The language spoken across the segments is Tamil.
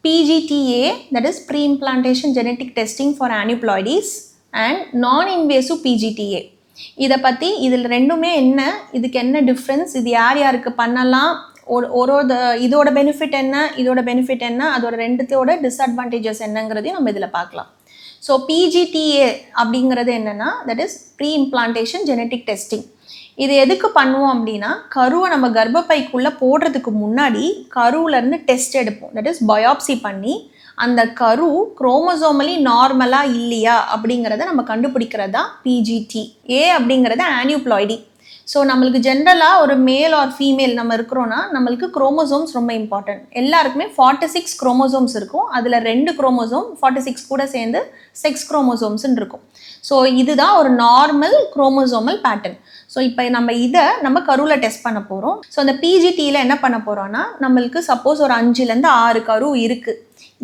PGTA, that is pre-implantation genetic testing for aneuploidies, and non-invasive PGTA. இதை பற்றி இதில் ரெண்டுமே என்ன, இதுக்கு என்ன டிஃப்ரென்ஸ், இது யார் யாருக்கு பண்ணலாம், இதோட பெனிஃபிட் என்ன, இதோட பெனிஃபிட் என்ன, அதோட ரெண்டுத்தோட டிஸ்அட்வான்டேஜஸ் என்னங்கிறதையும் நம்ம இதில் பார்க்கலாம். ஸோ PGTA அப்படிங்கிறது என்னென்னா, that is pre implantation genetic testing. இது எதுக்கு பண்ணுவோம் அப்படின்னா, கருவை நம்ம கர்ப்பப்பைக்குள்ளே போடுறதுக்கு முன்னாடி கருவிலேருந்து டெஸ்ட் எடுப்போம். தட் இஸ் பயாப்சி பண்ணி அந்த கரு குரோமோசோமலி நார்மலாக இல்லையா அப்படிங்கிறத நம்ம கண்டுபிடிக்கிறது தான் PGTA அப்படிங்கிறது ஆனியூப்ளாய்டி. ஸோ நம்மளுக்கு ஜென்ரலாக ஒரு மேல் ஆர் ஃபீமேல் நம்ம இருக்கிறோன்னா நம்மளுக்கு குரோமோசோம்ஸ் ரொம்ப இம்பார்ட்டன்ட். எல்லாருக்குமே 46 குரோமோசோம்ஸ் இருக்கும். அதில் 2 குரோமோசோம் 46 கூட சேர்ந்து செக்ஸ் குரோமோசோம்ஸ்ன்னு இருக்கும். ஸோ இதுதான் ஒரு நார்மல் குரோமோசோமல் பேட்டர்ன். ஸோ இப்போ நம்ம கருவில் டெஸ்ட் பண்ண போகிறோம். ஸோ அந்த PGTயில் என்ன பண்ண போகிறோன்னா, நம்மளுக்கு சப்போஸ் ஒரு 5லேருந்து 6 கரு இருக்குது.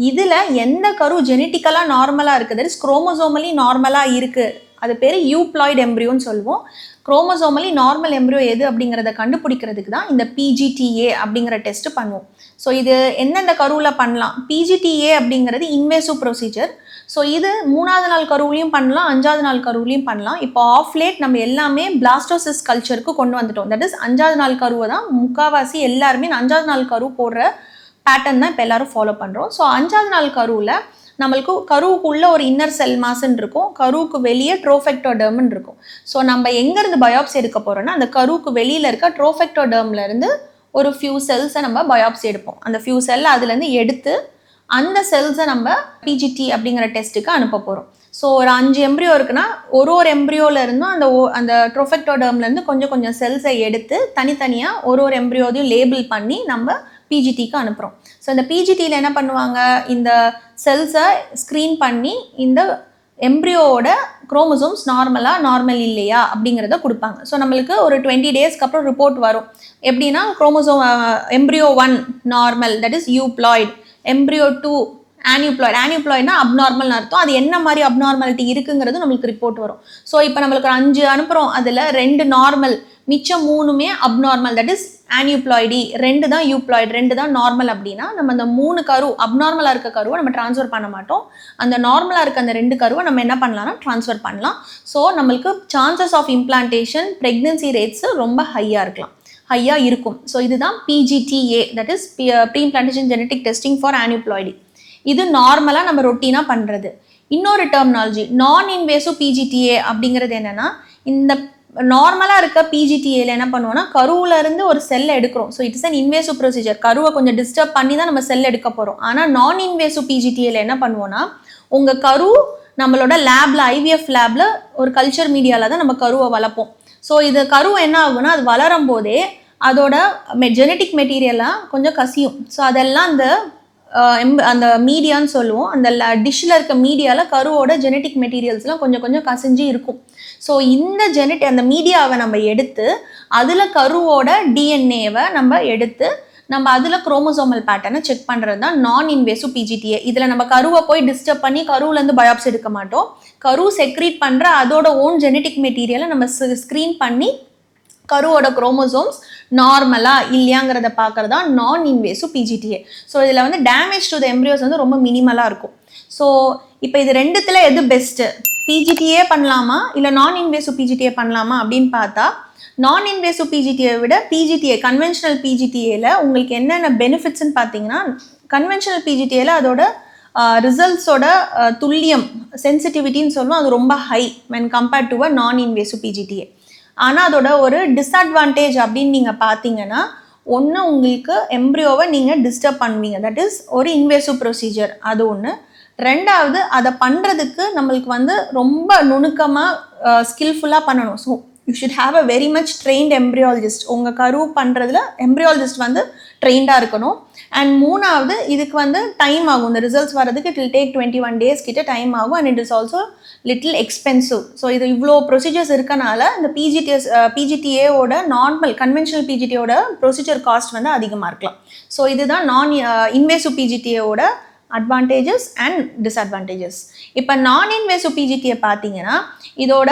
இதில் எந்த கரு ஜெனட்டிக்கலாக நார்மலாக இருக்குது, தட் இஸ் குரோமோசோமலி நார்மலாக இருக்குது, அது பேர் யூப்ளாய்டு எம்ப்ரியோன்னு சொல்லுவோம். குரோமோசோமலி நார்மல் எம்ப்ரியோ எது அப்படிங்கிறத கண்டுபிடிக்கிறதுக்கு தான் இந்த PGTA அப்படிங்கிற டெஸ்ட் பண்ணுவோம். ஸோ இது எந்தெந்த கருவில் பண்ணலாம்? PGTA அப்படிங்கிறது இன்வேசிவ் ப்ரொசீஜர். ஸோ இது 3வது நாள் கருவிலையும் பண்ணலாம், 5வது நாள் கருவிலையும் பண்ணலாம். இப்போ ஆஃப் லேட் நம்ம எல்லாமே பிளாஸ்டோசிஸ் கல்ச்சருக்கு கொண்டு வந்துட்டோம். தட் இஸ் 5வது நாள் கருவை தான் முக்கால்வாசி எல்லாருமே 5வது நாள் கரு போடுற பேட்டர்ன் தான் இப்போ எல்லாரும் ஃபாலோ பண்ணுறோம். ஸோ 5வது நாள் கருவில் நம்மளுக்கு கருவுக்குள்ளே ஒரு இன்னர் செல் மாஸ்ன்னு இருக்கும், கருவுக்கு வெளியே ட்ரோஃபெக்டோடர்ம்னு இருக்கும். ஸோ நம்ம எங்கேருந்து பயாப்சி எடுக்க போகிறோன்னா, அந்த கருவுக்கு வெளியில் இருக்க ட்ரோஃபெக்டோடர்ம்லேருந்து ஒரு ஃபியூ செல்ஸை நம்ம பயாப்சி எடுப்போம். அந்த ஃபியூ செல் அதுலேருந்து எடுத்து அந்த செல்ஸை நம்ம PGT அப்படிங்கிற டெஸ்ட்டுக்கு அனுப்ப போகிறோம். ஸோ ஒரு 5 எம்ப்ரியோ இருக்குன்னா ஒரு எம்ப்ரியோலேருந்தும் அந்த ட்ரோஃபெக்டோடர்ம்லேருந்து கொஞ்சம் செல்ஸை எடுத்து தனித்தனியாக ஒரு எம்ப்ரியோதையும் லேபிள் பண்ணி நம்ம PGTக்கு அனுப்புகிறோம். ஸோ இந்த PGTயில் என்ன பண்ணுவாங்க, இந்த செல்ஸை ஸ்க்ரீன் பண்ணி இந்த எம்ப்ரியோவோட குரோமோசோம்ஸ் நார்மல் இல்லையா அப்படிங்கிறத கொடுப்பாங்க. ஸோ நம்மளுக்கு ஒரு 20 டேஸ்க்கு அப்புறம் ரிப்போர்ட் வரும். எப்படின்னா chromosome embryo 1 normal, that is euploid, embryo 2 ஆனியூப்ளாய்டுனா அப்நார்மல்னு அர்த்தம். அது என்ன மாதிரி அப்நார்மாலிட்டி இருக்குங்கிறது நம்மளுக்கு ரிப்போர்ட் வரும். ஸோ இப்போ நம்மளுக்கு 5 அனுப்புகிறோம், அதில் 2 நார்மல், மிச்சம் 3மே அப்நார்மல், தட் இஸ் ஆனியூப்ளாய்டி, 2 தான் யூப்ளாய்டு, 2 தான் நார்மல். அப்படின்னா நம்ம அந்த 3 கரு அப்நார்மலாக இருக்க கருவை நம்ம ட்ரான்ஸ்ஃபர் பண்ண மாட்டோம். அந்த நார்மலாக இருக்க அந்த 2 கருவை நம்ம என்ன பண்ணலாம்னா ட்ரான்ஸ்ஃபர் பண்ணலாம். ஸோ நம்மளுக்கு chances of implantation, pregnancy rates ரொம்ப ஹையாக இருக்கும். ஸோ இதுதான் PGTA, that is pre implantation genetic testing for aneuploidy. இது நார்மலாக நம்ம ரொட்டீனாக பண்ணுறது. இன்னொரு டெர்மினாலஜி நான் இன்வேசிவ் PGTA அப்படிங்கிறது என்னென்னா, இந்த நார்மலாக இருக்க PGTAயில் என்ன பண்ணுவோம்னா, கருவிலேருந்து ஒரு செல்லை எடுக்கிறோம். So it's an invasive procedure. கருவை கொஞ்சம் டிஸ்டர்ப் பண்ணி தான் நம்ம செல் எடுக்க போகிறோம். ஆனால் நான் இன்வேசிவ் PGTAயில் என்ன பண்ணுவோன்னா, உங்கள் கரு நம்மளோட லேபில், IVF லேபில் ஒரு கல்ச்சர் மீடியாவில் தான் நம்ம கருவை வளர்ப்போம். ஸோ இது கரு என்ன ஆகுனா, அது வளரும் போதே அதோட ஜெனட்டிக் மெட்டீரியலாக கொஞ்சம் கசியும். ஸோ அதெல்லாம் அந்த மீடியான்னு சொல்லுவோம். அந்த டிஷ்ஷில் இருக்க மீடியாவில் கருவோட ஜெனட்டிக் மெட்டீரியல்ஸ்லாம் கொஞ்சம் கசிஞ்சு இருக்கும். ஸோ இந்த அந்த மீடியாவை நம்ம எடுத்து அதில் கருவோட DNAவை நம்ம எடுத்து நம்ம அதில் குரோமோசோமல் பேட்டர்னை செக் பண்ணுறது தான் நான் இன்வேசிவ் PGTA. இதில் நம்ம கருவை போய் டிஸ்டர்ப் பண்ணி கருவிலேருந்து பயாப்சி எடுக்க மாட்டோம். கரு செக்ரீட் பண்ணுற அதோட ஓன் ஜெனட்டிக் மெட்டீரியலை நம்ம ஸ்க்ரீன் பண்ணி கருவோட குரோமோசோம்ஸ் நார்மலாக இல்லையாங்கிறத பார்க்குறது தான் நான் இன்வேசிவ் PGTA. ஸோ இதில் டேமேஜ் டு த எம்ப்ரியோஸ் ரொம்ப மினிமலாக இருக்கும். ஸோ இப்போ இது ரெண்டுத்தில் எது பெஸ்ட்டு, PGTA பண்ணலாமா இல்லை நான் இன்வேசிவ் PGTA பண்ணலாமா அப்படின்னு பார்த்தா, நான் இன்வேசிவ் PGTA விட PGTA கன்வென்ஷனல் PGTAயில் உங்களுக்கு என்னென்ன பெனிஃபிட்ஸ்ன்னு பார்த்தீங்கன்னா, கன்வென்ஷனல் PGTAயில் அதோட ரிசல்ட்ஸோட துல்லியம், சென்சிட்டிவிட்டின்னு சொல்லுவோம், அது ரொம்ப high when compared to a நான் இன்வேசிவ் PGTA. ஆனால் அதோட ஒரு டிஸ்அட்வான்டேஜ் அப்படின்னு நீங்கள் பார்த்தீங்கன்னா, ஒன்று உங்களுக்கு எம்ப்ரியோவை நீங்கள் டிஸ்டர்ப் பண்ணுவீங்க, தட் இஸ் ஒரு இன்வேசிவ் ப்ரொசீஜர், அது ஒன்று. ரெண்டாவது, அதை பண்ணுறதுக்கு நம்மளுக்கு ரொம்ப நுணுக்கமாக ஸ்கில்ஃபுல்லாக பண்ணணும். So you should have a very much trained embryologist. உங்கள் கரு பண்ணுறதுல எம்ப்ரியாலஜிஸ்ட் ட்ரெயின்டாக இருக்கணும். அண்ட் மூணாவது, இதுக்கு டைம் ஆகும். இந்த ரிசல்ட்ஸ் வரதுக்கு இட் வில் டேக் 21 days கிட்ட டைம் ஆகும். And it is also little expensive. So இது இவ்வளோ ப்ரொசீஜர்ஸ் இருக்கனால இந்த PGTAவோட நார்மல் கன்வென்ஷனல் PGTAவோட ப்ரொசீஜர் காஸ்ட் அதிகமாக இருக்கலாம். ஸோ இதுதான் நான் இன்வேசிவ் PGTAவோட அட்வான்டேஜஸ் அண்ட் டிஸ்அட்வான்டேஜஸ். இப்போ நான் இன்வேசிவ் PGTA பார்த்தீங்கன்னா, இதோட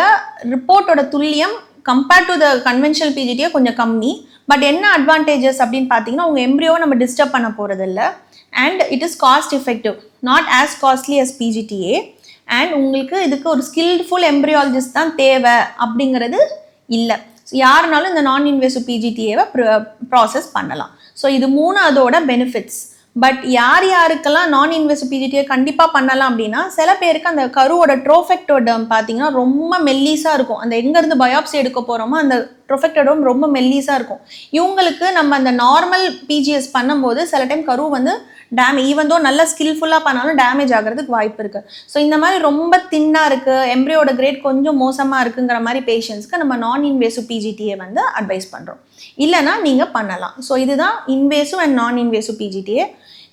ரிப்போர்ட்டோட துல்லியம் compared to the conventional PGTA கொஞ்சம் கம்மி. பட் என்ன அட்வான்டேஜஸ் அப்படின்னு பார்த்தீங்கன்னா, உங்கள் எம்ப்ரியோவை நம்ம டிஸ்டர்ப் பண்ண போகிறது இல்லை. And it is cost effective, not as costly as PGTA. And உங்களுக்கு இதுக்கு ஒரு ஸ்கில்ஃபுல் எம்ப்ரியாலஜிஸ்ட் தான் தேவை அப்படிங்கிறது இல்லை. யாருனாலும் இந்த நான் இன்வேசிவ் பிஜிடிஏவை ப்ராசஸ் பண்ணலாம். ஸோ இது 3 அதோட பெனிஃபிட்ஸ். பட் யார் யாருக்கெல்லாம் நான் இன்வேசிவ் பிஜிடிஏ கண்டிப்பாக பண்ணலாம் அப்படின்னா, சில பேருக்கு அந்த கருவோட ட்ரோஃபெக்டோடம் பார்த்தீங்கன்னா ரொம்ப மெல்லீஸாக இருக்கும். அந்த எங்கேருந்து பயாப்சி எடுக்க போகிறோமோ அந்த ட்ரோஃபெக்டோடம் ரொம்ப மெல்லீஸாக இருக்கும். இவங்களுக்கு நம்ம அந்த நார்மல் பிஜிஎஸ் பண்ணும்போது சில டைம் கரு வந்து ஈவன் தோ நல்லா ஸ்கில்ஃபுல்லாக பண்ணாலும் டேமேஜ் ஆகிறதுக்கு வாய்ப்பு இருக்குது. ஸோ இந்த மாதிரி ரொம்ப தின்னாக இருக்குது, எம்ப்ரியோட கிரேட் கொஞ்சம் மோசமாக இருக்குங்கிற மாதிரி பேஷண்ட்ஸ்க்கு நம்ம நான் இன்வேசிவ் பிஜிடிஏ வந்து அட்வைஸ் பண்ணுறோம். இல்லைனா நீங்கள் பண்ணலாம். ஸோ இதுதான் இன்வேசிவ் அண்ட் நான் இன்வேசிவ் பிஜிடிஏ.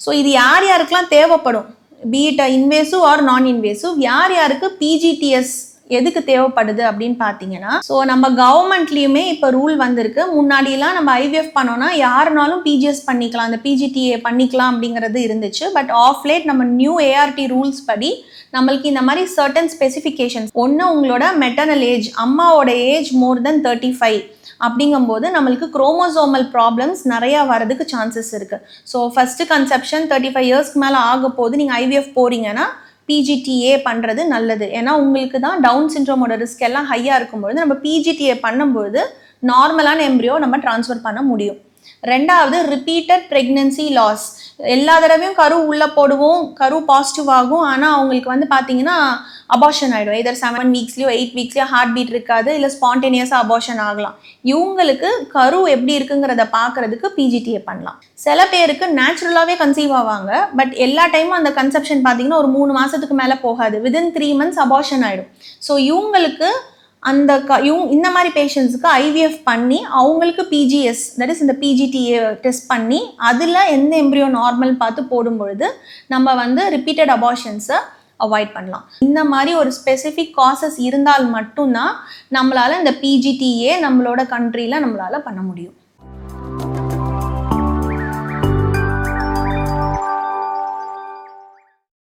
ஸோ இது யார் யாருக்கெல்லாம் தேவைப்படும், பீட் இன்வேசிவ் ஆர் நான் இன்வேசிவ், யார் யாருக்கு பிஜிடிஎஸ் எதுக்கு தேவைப்படுது அப்படின்னு பார்த்தீங்கன்னா, ஸோ நம்ம கவர்மெண்ட்லேயுமே இப்போ ரூல் வந்திருக்கு. முன்னாடியெல்லாம் நம்ம ஐவிஎஃப் பண்ணோன்னா யாருனாலும் பிஜிஎஸ் பண்ணிக்கலாம், அந்த பிஜிடிஏ பண்ணிக்கலாம் அப்படிங்கிறது இருந்துச்சு. பட் ஆஃப் லேட் நம்ம நியூ ஏஆர்டி ரூல்ஸ் படி நம்மளுக்கு இந்த மாதிரி சர்டன் ஸ்பெசிஃபிகேஷன்ஸ், ஒன்று உங்களோட மெட்டர்னல் ஏஜ், அம்மாவோட ஏஜ் மோர் தென் 35 அப்படிங்கும்போது நம்மளுக்கு குரோமோசோமல் ப்ராப்ளம்ஸ் நிறையா வரதுக்கு சான்சஸ் இருக்குது. ஸோ ஃபஸ்ட்டு கன்செப்ஷன் 35 இயர்ஸ்க்கு மேலே ஆக போது நீங்கள் ஐவிஎஃப் போகிறீங்கன்னா பிஜிடிஏ பண்ணுறது நல்லது. ஏன்னா உங்களுக்கு தான் டவுன் சிண்ட்ரோமோட ரிஸ்க் எல்லாம் ஹையாக இருக்கும்பொழுது நம்ம பிஜிடிஏ பண்ணும்போது நார்மலான எம்ப்ரியோ நம்ம ட்ரான்ஸ்ஃபர் பண்ண முடியும். ரெண்டாவது, ரிப்பீட்டட் ப்ரெக்னன்சி லாஸ். எல்லா தடவையும் கரு உள்ளே போடுவோம், கரு பாசிட்டிவ் ஆகும், ஆனால் அவங்களுக்கு வந்து பார்த்தீங்கன்னா அபார்ஷன் ஆகிடும். எதர் 7 வீக்ஸ்லையோ 8 வீக்ஸ்லையோ ஹார்ட் பீட் இருக்காது, இல்லை ஸ்பான்டேனியஸாக அபார்ஷன் ஆகலாம். இவங்களுக்கு கரு எப்படி இருக்குங்கிறத பார்க்குறதுக்கு பிஜிடிஏ பண்ணலாம். சில பேருக்கு நேச்சுரலாகவே கன்சீவ் ஆவாங்க, பட் எல்லா டைமும் அந்த கன்செப்ஷன் பார்த்தீங்கன்னா ஒரு 3 மாதத்துக்கு மேலே போகாது, வித்தின் 3 months அபார்ஷன் ஆகிடும். ஸோ இவங்களுக்கு அந்த இந்த மாதிரி பேஷண்ட்ஸுக்கு ஐவிஎஃப் பண்ணி அவங்களுக்கு பிஜிஎஸ், தட் இஸ் இந்த பிஜிடிஏ டெஸ்ட் பண்ணி அதில் எந்த எம்ப்ரியோ நார்மல் பார்த்து போடும்பொழுது நம்ம வந்து ரிப்பீட்டட் அபார்ஷன்ஸை அவாய்ட் பண்ணலாம். இந்த மாதிரி ஒரு ஸ்பெசிஃபிக் காசஸ் இருந்தால் மட்டும்தான் நம்மளால் இந்த பிஜிடிஏ நம்மளோட கண்ட்ரியில் நம்மளால் பண்ண முடியும்.